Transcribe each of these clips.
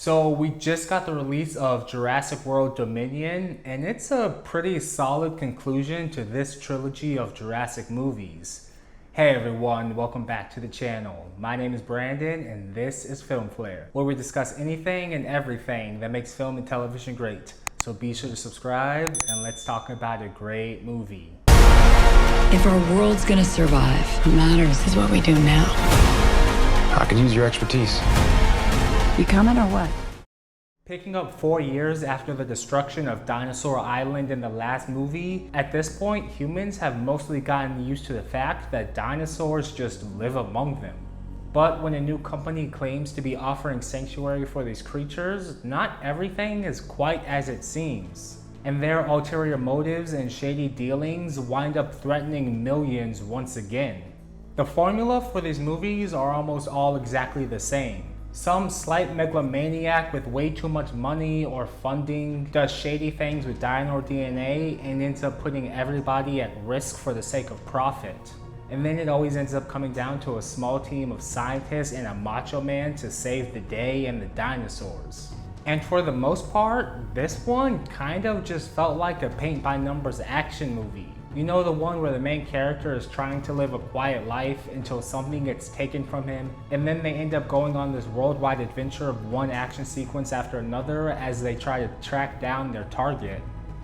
So we just got the release of Jurassic World Dominion, and it's a pretty solid conclusion to this trilogy of Jurassic movies. Hey everyone, welcome back to the channel. My name is Brandon, and this is Film Flare, where we discuss anything and everything that makes film and television great. So be sure to subscribe, and let's talk about a great movie. If our world's gonna survive, what matters is what we do now. I could use your expertise. You coming or what? Picking up 4 years after the destruction of Dinosaur Island in the last movie, at this point, humans have mostly gotten used to the fact that dinosaurs just live among them. But when a new company claims to be offering sanctuary for these creatures, not everything is quite as it seems. And their ulterior motives and shady dealings wind up threatening millions once again. The formula for these movies are almost all exactly the same. Some slight megalomaniac with way too much money or funding does shady things with dino DNA and ends up putting everybody at risk for the sake of profit. And then it always ends up coming down to a small team of scientists and a macho man to save the day and the dinosaurs. And for the most part, this one kind of just felt like a paint-by-numbers action movie. You know, the one where the main character is trying to live a quiet life until something gets taken from him, and then they end up going on this worldwide adventure of one action sequence after another as they try to track down their target.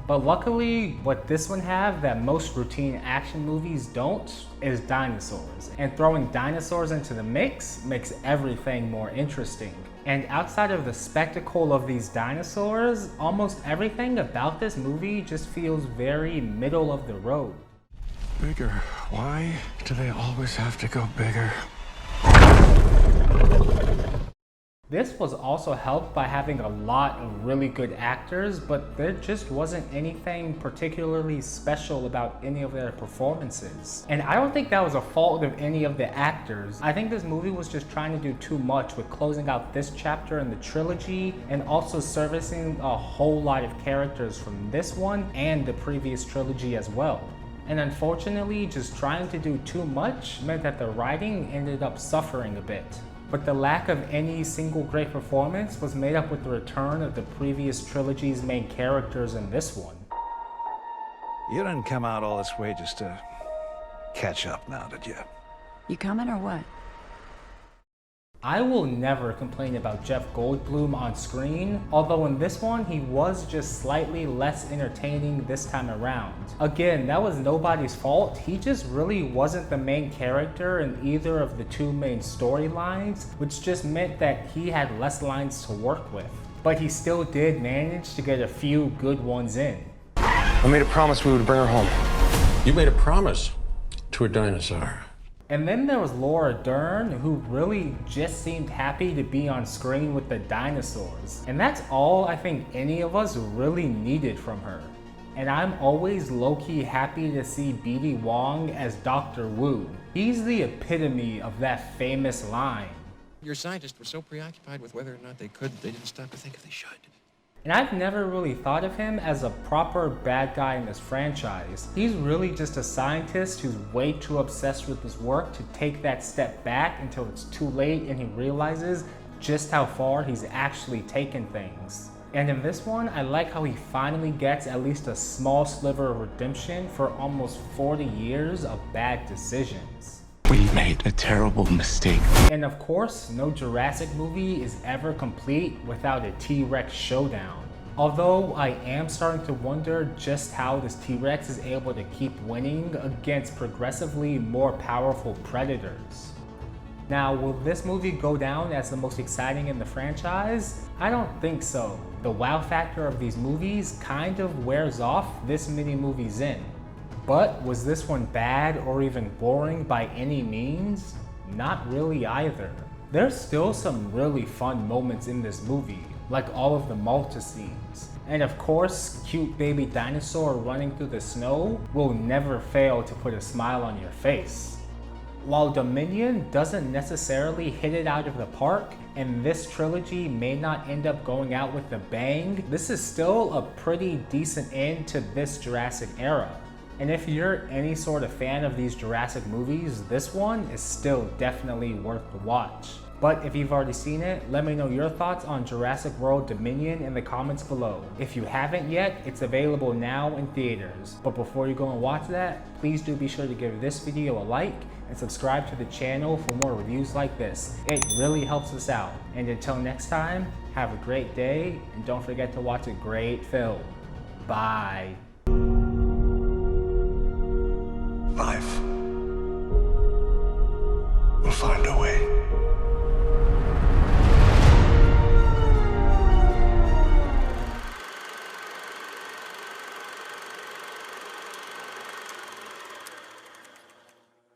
But luckily, what this one have that most routine action movies don't is dinosaurs. And throwing dinosaurs into the mix makes everything more interesting. And outside of the spectacle of these dinosaurs, almost everything about this movie just feels very middle of the road. Bigger. Why do they always have to go bigger? This was also helped by having a lot of really good actors, but there just wasn't anything particularly special about any of their performances. And I don't think that was a fault of any of the actors. I think this movie was just trying to do too much with closing out this chapter in the trilogy and also servicing a whole lot of characters from this one and the previous trilogy as well. And unfortunately, just trying to do too much meant that the writing ended up suffering a bit. But the lack of any single great performance was made up with the return of the previous trilogy's main characters in this one. You didn't come out all this way just to catch up now, did you? You coming or what? I will never complain about Jeff Goldblum on screen, although in this one he was just slightly less entertaining this time around. Again, that was nobody's fault, he just really wasn't the main character in either of the two main storylines, which just meant that he had less lines to work with. But he still did manage to get a few good ones in. I made a promise we would bring her home. You made a promise to a dinosaur. And then there was Laura Dern, who really just seemed happy to be on screen with the dinosaurs. And that's all I think any of us really needed from her. And I'm always low-key happy to see B.D. Wong as Dr. Wu. He's the epitome of that famous line. Your scientists were so preoccupied with whether or not they could, they didn't stop to think if they should. And I've never really thought of him as a proper bad guy in this franchise. He's really just a scientist who's way too obsessed with his work to take that step back until it's too late and he realizes just how far he's actually taken things. And in this one, I like how he finally gets at least a small sliver of redemption for almost 40 years of bad decisions. We made a terrible mistake. And of course, no Jurassic movie is ever complete without a T-Rex showdown. Although I am starting to wonder just how this T-Rex is able to keep winning against progressively more powerful predators. Now, will this movie go down as the most exciting in the franchise? I don't think so. The wow factor of these movies kind of wears off this many movies in. But was this one bad or even boring by any means? Not really either. There's still some really fun moments in this movie, like all of the Malta scenes. And of course, cute baby dinosaur running through the snow will never fail to put a smile on your face. While Dominion doesn't necessarily hit it out of the park, and this trilogy may not end up going out with a bang, this is still a pretty decent end to this Jurassic era. And if you're any sort of fan of these Jurassic movies, this one is still definitely worth the watch. But if you've already seen it, let me know your thoughts on Jurassic World Dominion in the comments below. If you haven't yet, it's available now in theaters. But before you go and watch that, please do be sure to give this video a like and subscribe to the channel for more reviews like this. It really helps us out. And until next time, have a great day and don't forget to watch a great film. Bye. Life